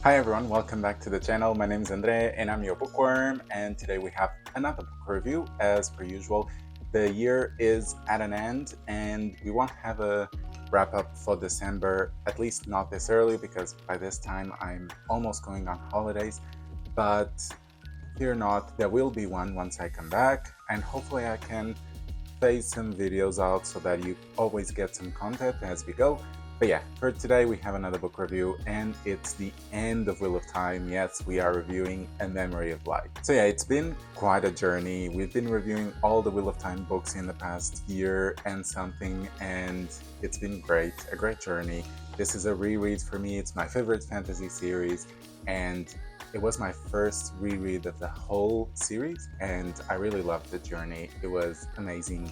Hi everyone, welcome back to the channel. My name is Andre and I'm your bookworm, and today we have another book review. As per usual, the year is at an end and we won't have a wrap up for December, at least not this early, because by this time I'm almost going on holidays. But fear not, there will be one once I come back, and hopefully I can phase some videos out so that you always get some content as we go. But yeah, for today we have another book review, and it's the end of Wheel of Time. Yes, we are reviewing A Memory of Light. So yeah, it's been quite a journey. We've been reviewing all the Wheel of Time books in the past year and something, and it's been great, a great journey. This is a reread for me. It's my favorite fantasy series, and it was my first reread of the whole series, and I really loved the journey. It was amazing,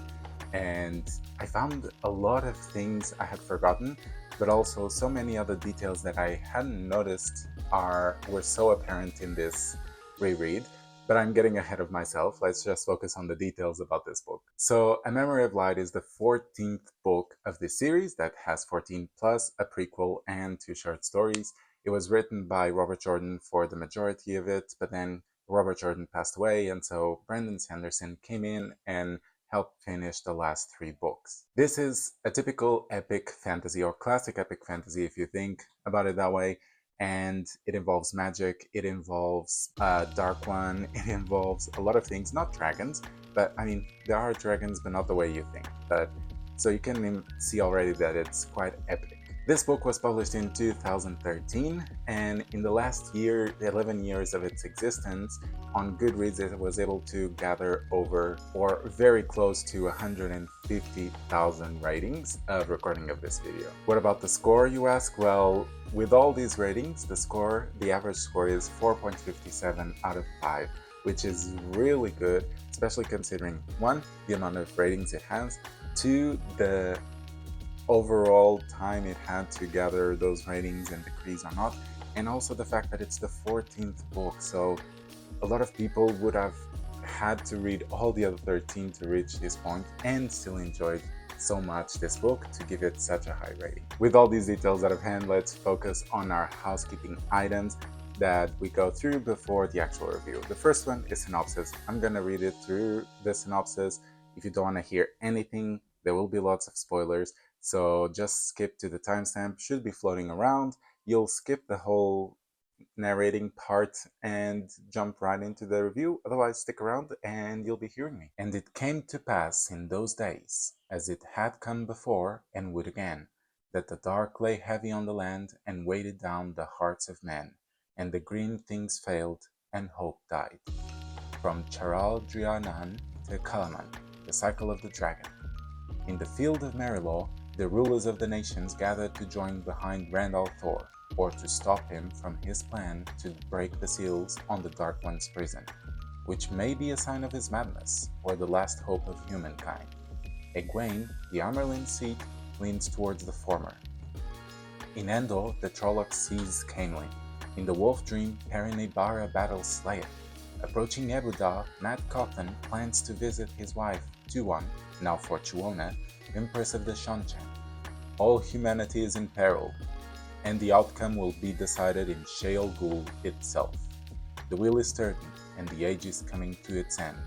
and I found a lot of things I had forgotten, but also so many other details that I hadn't noticed were so apparent in this reread. But I'm getting ahead of myself. Let's just focus on the details about this book. So, A Memory of Light is the 14th book of this series that has 14 plus a prequel and 2 short stories. It was written by Robert Jordan for the majority of it, but then Robert Jordan passed away, and so Brandon Sanderson came in and helped finish the last 3 books. This is a typical epic fantasy, or classic epic fantasy if you think about it that way, and it involves magic, it involves Dark One, it involves a lot of things, not dragons, but I mean, there are dragons, but not the way you think. But so you can see already that it's quite epic. This book was published in 2013, and in the last year, 11 years of its existence, on Goodreads it was able to gather over, or very close to, 150,000 ratings of recording of this video. What about the score, you ask? Well, with all these ratings, the average score is 4.57 out of 5, which is really good, especially considering 1, the amount of ratings it has, 2, the overall time it had to gather those ratings and decrease or not, and also the fact that it's the 14th book, so a lot of people would have had to read all the other 13 to reach this point and still enjoyed so much this book to give it such a high rating. With all these details out of hand, let's focus on our housekeeping items that we go through before the actual review. The first one is synopsis. I'm gonna read it through the synopsis. If you don't want to hear anything, there will be lots of spoilers, so just skip to the timestamp, should be floating around. You'll skip the whole narrating part and jump right into the review. Otherwise, stick around and you'll be hearing me. And it came to pass in those days, as it had come before and would again, that the dark lay heavy on the land and weighted down the hearts of men, and the green things failed and hope died. From Charal Drianan to Kalaman, the cycle of the dragon. In the field of Marilaw, the rulers of the nations gathered to join behind Randall Thor, or to stop him from his plan to break the seals on the Dark One's prison, which may be a sign of his madness, or the last hope of humankind. Egwene, the Amerlin seat, leans towards the former. In Endor, the Trolloc sees Cainly. In the Wolf Dream, Perinebara battles Slayer. Approaching Ebuda, Matt Cawthon plans to visit his wife, Tuon, now Fortuona, Empress of the Shonchan. All humanity is in peril, and the outcome will be decided in Sheol Ghul itself. The wheel is turning, and the age is coming to its end.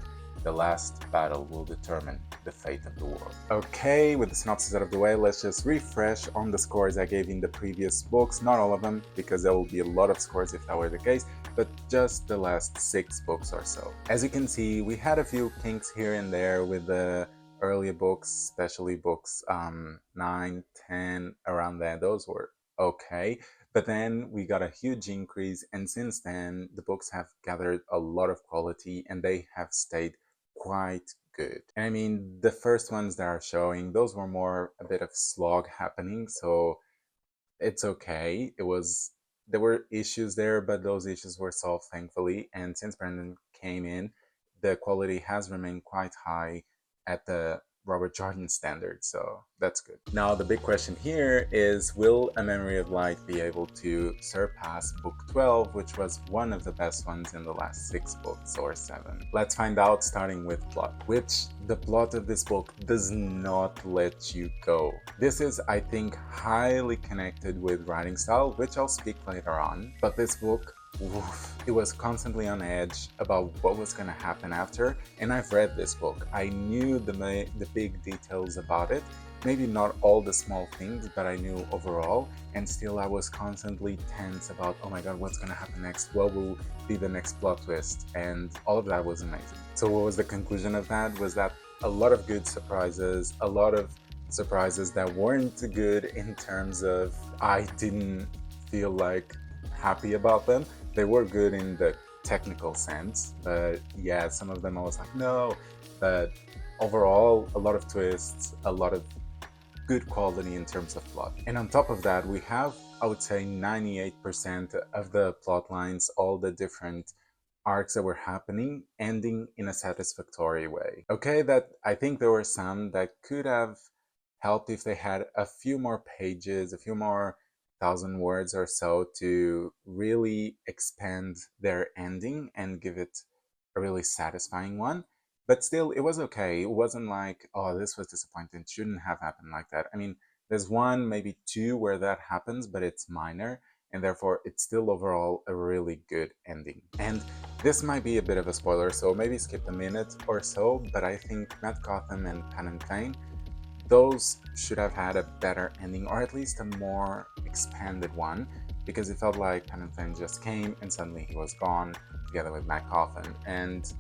The last battle will determine the fate of the world. Okay, with the synopsis out of the way, let's just refresh on the scores I gave in the previous books. Not all of them, because there will be a lot of scores if that were the case, but just the last 6 books or so. As you can see, we had a few kinks here and there with the earlier books, especially books 9, 10, around there. Those were okay, but then we got a huge increase, and since then the books have gathered a lot of quality and they have stayed quite good. I mean, the first ones that are showing, those were more a bit of slog happening, so it's okay. There were issues there, but those issues were solved thankfully, and since Brandon came in, the quality has remained quite high at the Robert Jordan standard, so that's good. Now, the big question here is, will A Memory of Light be able to surpass book 12, which was one of the best ones in the last 6 books or 7? Let's find out, starting with plot, which the plot of this book does not let you go. This is, I think, highly connected with writing style, which I'll speak later on, but this book, oof, it was constantly on edge about what was going to happen after, and I've read this book. I knew the big details about it, maybe not all the small things, but I knew overall, and still I was constantly tense about, oh my god, what's going to happen next? What will be the next plot twist? And all of that was amazing. So what was the conclusion of that? Was that a lot of good surprises, a lot of surprises that weren't good in terms of I didn't feel like happy about them. They were good in the technical sense, but yeah, some of them I was like, no. But overall, a lot of twists, a lot of good quality in terms of plot. And on top of that, we have, I would say, 98% of the plot lines, all the different arcs that were happening, ending in a satisfactory way. Okay, that I think there were some that could have helped if they had a few more pages, a few more thousand words or so to really expand their ending and give it a really satisfying one. But still, it was okay. It wasn't like, oh, this was disappointing. It shouldn't have happened like that. I mean, there's one, maybe two where that happens, but it's minor, and therefore it's still overall a really good ending. And this might be a bit of a spoiler, so maybe skip a minute or so, but I think Matt Gotham and Pan and Thane, those should have had a better ending, or at least a more expanded one, because it felt like Pan and Thane just came and suddenly he was gone together with Matt Gotham. And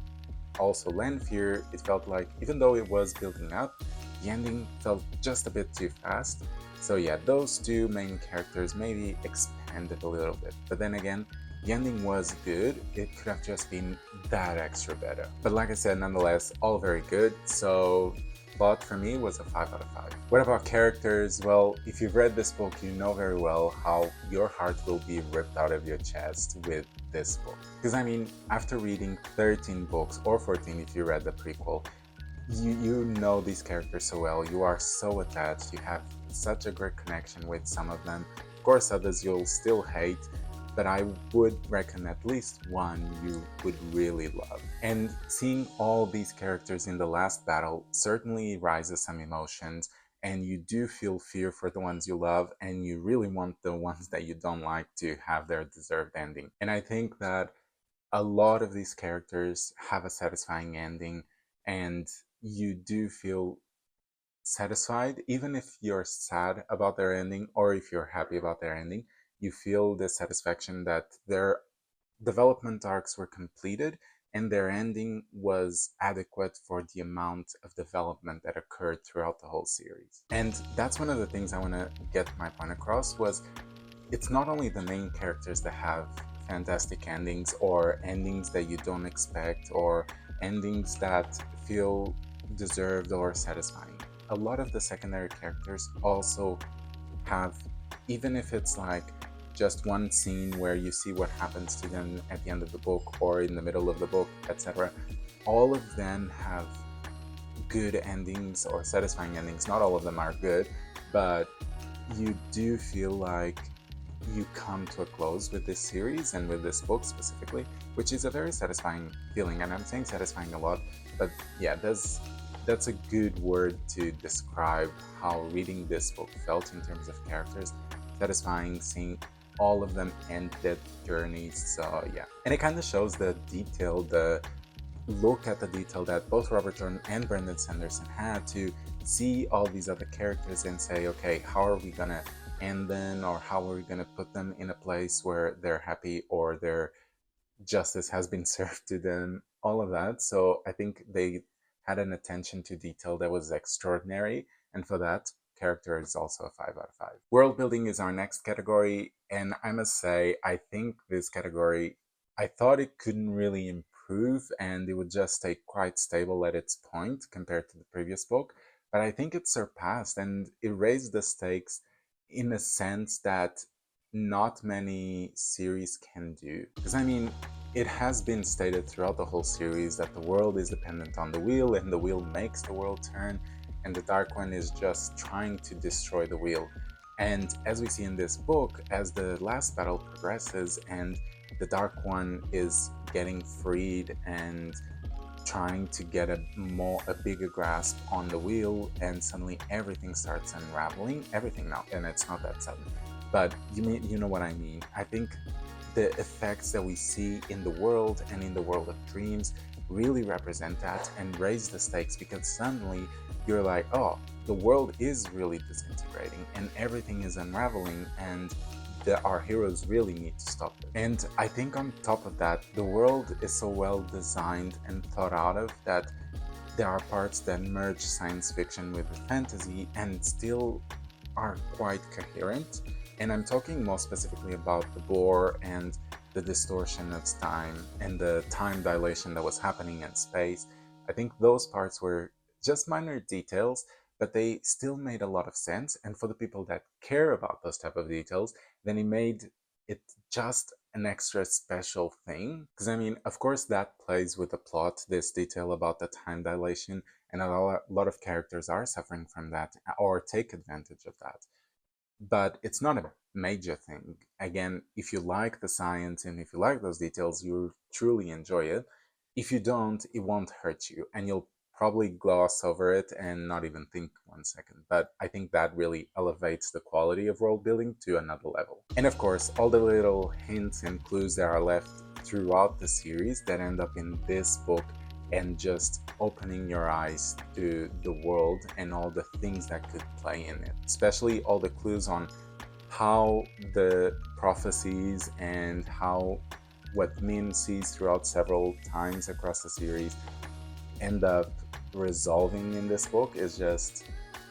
also Lanfear, it felt like, even though it was building up, the ending felt just a bit too fast. So yeah, those two main characters maybe expanded a little bit. But then again, the ending was good. It could have just been that extra better. But like I said, nonetheless, all very good. So plot for me was a 5 out of 5. What about characters? Well, if you've read this book, you know very well how your heart will be ripped out of your chest with this book. Because I mean, after reading 13 books, or 14 if you read the prequel, you know these characters so well, you are so attached, you have such a great connection with some of them. Of course, others you'll still hate, but I would reckon at least one you would really love. And seeing all these characters in the last battle certainly rises some emotions, and you do feel fear for the ones you love, and you really want the ones that you don't like to have their deserved ending. And I think that a lot of these characters have a satisfying ending, and you do feel satisfied, even if you're sad about their ending or if you're happy about their ending. You feel the satisfaction that their development arcs were completed and their ending was adequate for the amount of development that occurred throughout the whole series. And that's one of the things I want to get my point across, was it's not only the main characters that have fantastic endings, or endings that you don't expect, or endings that feel deserved or satisfying. A lot of the secondary characters also have, even if it's like just one scene where you see what happens to them at the end of the book or in the middle of the book, etc., all of them have good endings or satisfying endings. Not all of them are good, but you do feel like you come to a close with this series and with this book specifically, which is a very satisfying feeling. And I'm saying satisfying a lot, but yeah, that's a good word to describe how reading this book felt in terms of characters. Satisfying, seeing all of them end their journeys. So yeah, and it kind of shows the detail, the look at the detail that both Robert Jordan and Brandon Sanderson had to see all these other characters and say, okay, how are we gonna end them, or how are we gonna put them in a place where they're happy or their justice has been served to them, all of that. So I think they had an attention to detail that was extraordinary, and for that, character is also a 5 out of 5. World building is our next category, and I must say, I think this category, I thought it couldn't really improve and it would just stay quite stable at its point compared to the previous book, but I think it surpassed and it raised the stakes in a sense that not many series can do. Because I mean, it has been stated throughout the whole series that the world is dependent on the wheel and the wheel makes the world turn, and the Dark One is just trying to destroy the wheel. And as we see in this book, as the last battle progresses and the Dark One is getting freed and trying to get a bigger grasp on the wheel, and suddenly everything starts unraveling. Everything now, and it's not that sudden, but you know what I mean. I think the effects that we see in the world and in the world of dreams really represent that and raise the stakes, because suddenly you're like, oh, the world is really disintegrating and everything is unraveling, and our heroes really need to stop it. And I think on top of that, the world is so well designed and thought out of that there are parts that merge science fiction with fantasy and still are quite coherent. And I'm talking more specifically about the bore and the distortion of time and the time dilation that was happening in space. I think those parts were just minor details, but they still made a lot of sense. And for the people that care about those type of details, then it made it just an extra special thing. Because I mean, of course, that plays with the plot, this detail about the time dilation, and a lot of characters are suffering from that or take advantage of that. But it's not a major thing. Again, if you like the science and if you like those details, you'll truly enjoy it. If you don't, it won't hurt you, and you'll probably gloss over it and not even think 1 second. But I think that really elevates the quality of world building to another level. And of course, all the little hints and clues that are left throughout the series that end up in this book and just opening your eyes to the world and all the things that could play in it, especially all the clues on how the prophecies and how what Min sees throughout several times across the series end up resolving in this book is just,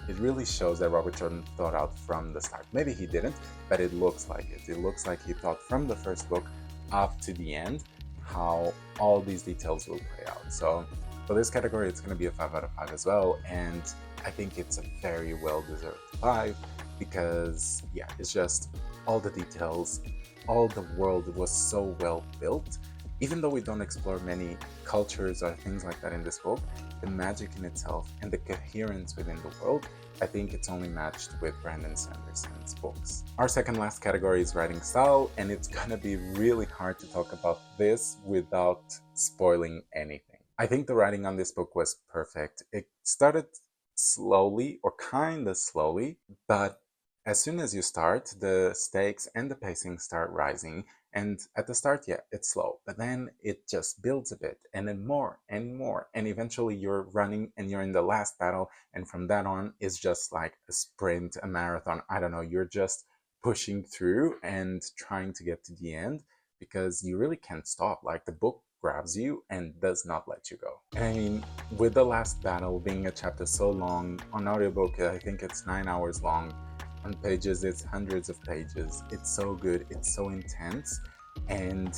it really shows that Robert Jordan thought out from the start. Maybe he didn't, but it looks like it. It looks like he thought from the first book up to the end how all these details will play out. So for this category, it's going to be a 5 out of 5 as well, and I think it's a very well-deserved 5 because, yeah, it's just all the details, all the world was so well built. Even though we don't explore many cultures or things like that in this book, the magic in itself and the coherence within the world, I think it's only matched with Brandon Sanderson's books. Our second last category is writing style, and it's gonna be really hard to talk about this without spoiling anything. I think the writing on this book was perfect. It started slowly, or kinda slowly, but as soon as you start, the stakes and the pacing start rising. And at the start, yeah, it's slow, but then it just builds a bit, and then more and more, and eventually you're running and you're in the last battle, and from that on, it's just like a sprint, a marathon. I don't know, you're just pushing through and trying to get to the end because you really can't stop. Like, the book grabs you and does not let you go. And I mean, with the last battle being a chapter so long, on audiobook, I think it's 9 hours long. On pages, it's hundreds of pages. It's so good, it's so intense, and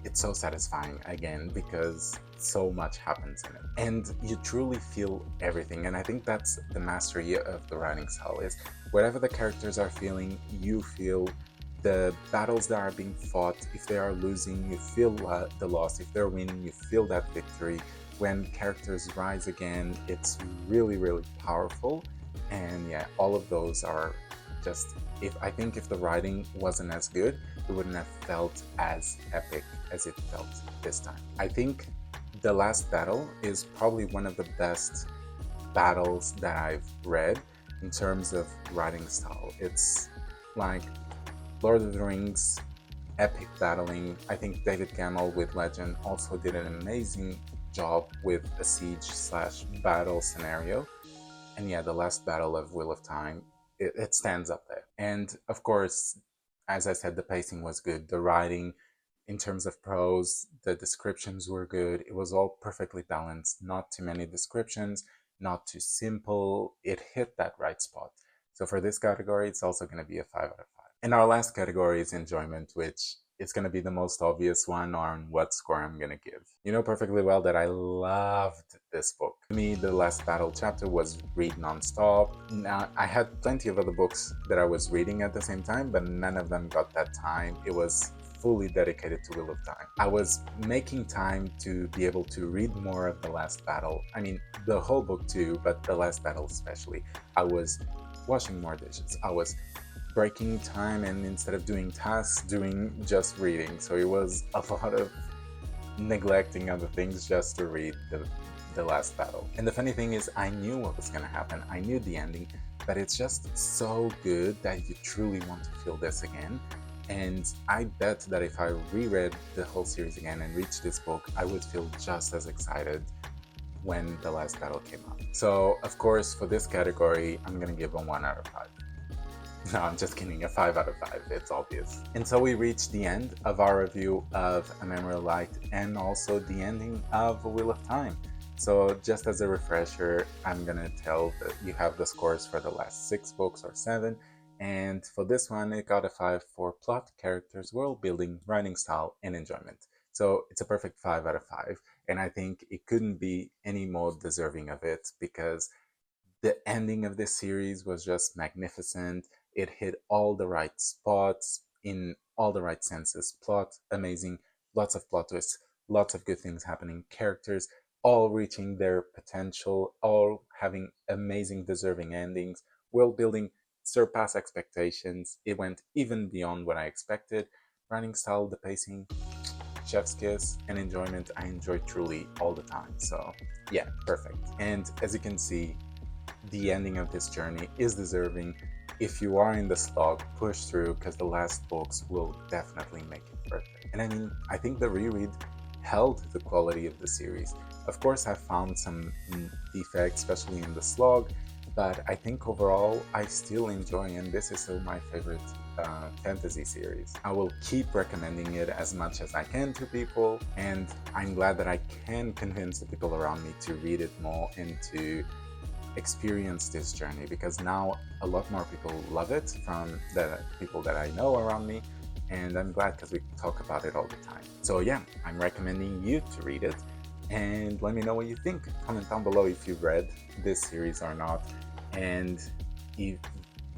it's so satisfying again because so much happens in it. And you truly feel everything, and I think that's the mastery of the writing style, is whatever the characters are feeling, you feel the battles that are being fought. If they are losing, you feel the loss. If they're winning, you feel that victory. When characters rise again, it's really, really powerful. And yeah, all of those are just, I think if the writing wasn't as good, it wouldn't have felt as epic as it felt this time. I think the last battle is probably one of the best battles that I've read in terms of writing style. It's like Lord of the Rings epic battling. I think David Gemmell with Legend also did an amazing job with a siege/battle scenario. And yeah, the last battle of Wheel of Time, it stands up there. And of course, as I said, the pacing was good. The writing, in terms of prose, the descriptions were good. It was all perfectly balanced. Not too many descriptions, not too simple. It hit that right spot. So for this category, it's also going to be a 5 out of 5. And our last category is enjoyment, which is going to be the most obvious one on what score I'm going to give. You know perfectly well that I loved this book. To me, the last battle chapter was read nonstop. Now, I had plenty of other books that I was reading at the same time, but none of them got that time. It was fully dedicated to Wheel of Time. I was making time to be able to read more of The Last Battle. I mean, the whole book too, but The Last Battle especially. I was washing more dishes. I was breaking time, and instead of doing tasks, doing just reading. So it was a lot of neglecting other things just to read the Last Battle. And the funny thing is, I knew what was gonna happen. I knew the ending, but it's just so good that you truly want to feel this again. And I bet that if I reread the whole series again and reached this book, I would feel just as excited when The Last Battle came out. So, of course, for this category, I'm gonna give a 1 out of 5. No, I'm just kidding, a 5 out of 5, it's obvious. And so we reached the end of our review of A Memory of Light and also the ending of A Wheel of Time. So just as a refresher, I'm gonna tell that you have the scores for the last 6 books or 7. And for this one, it got a 5 for plot, characters, world building, writing style, and enjoyment. So it's a perfect 5 out of 5. And I think it couldn't be any more deserving of it because the ending of this series was just magnificent. It hit all the right spots in all the right senses. Plot, amazing, lots of plot twists, lots of good things happening, characters all reaching their potential, all having amazing, deserving endings. World building surpassed expectations. It went even beyond what I expected. Writing style, the pacing, chef's kiss, and enjoyment. I enjoy truly all the time. So yeah, perfect. And as you can see, the ending of this journey is deserving. If you are in the slog, push through because the last books will definitely make it worth it. And I mean, I think the reread held the quality of the series. Of course, I found some defects, especially in the slog, but I think overall I still enjoy, and this is still my favorite fantasy series. I will keep recommending it as much as I can to people, and I'm glad that I can convince the people around me to read it more and to experience this journey, because now a lot more people love it from the people that I know around me, and I'm glad because we talk about it all the time. So yeah, I'm recommending you to read it, and let me know what you think. Comment down below if you've read this series or not, and if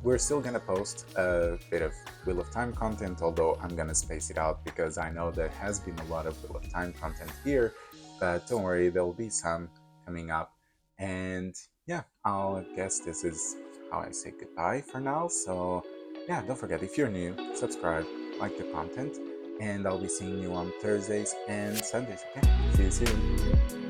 we're still gonna post a bit of Wheel of Time content, although I'm gonna space it out because I know there has been a lot of Wheel of Time content here, but don't worry, there will be some coming up. And yeah, I'll guess this is how I say goodbye for now. So yeah, don't forget, if you're new, subscribe, like the content, and I'll be seeing you on Thursdays and Sundays. Okay, see you soon.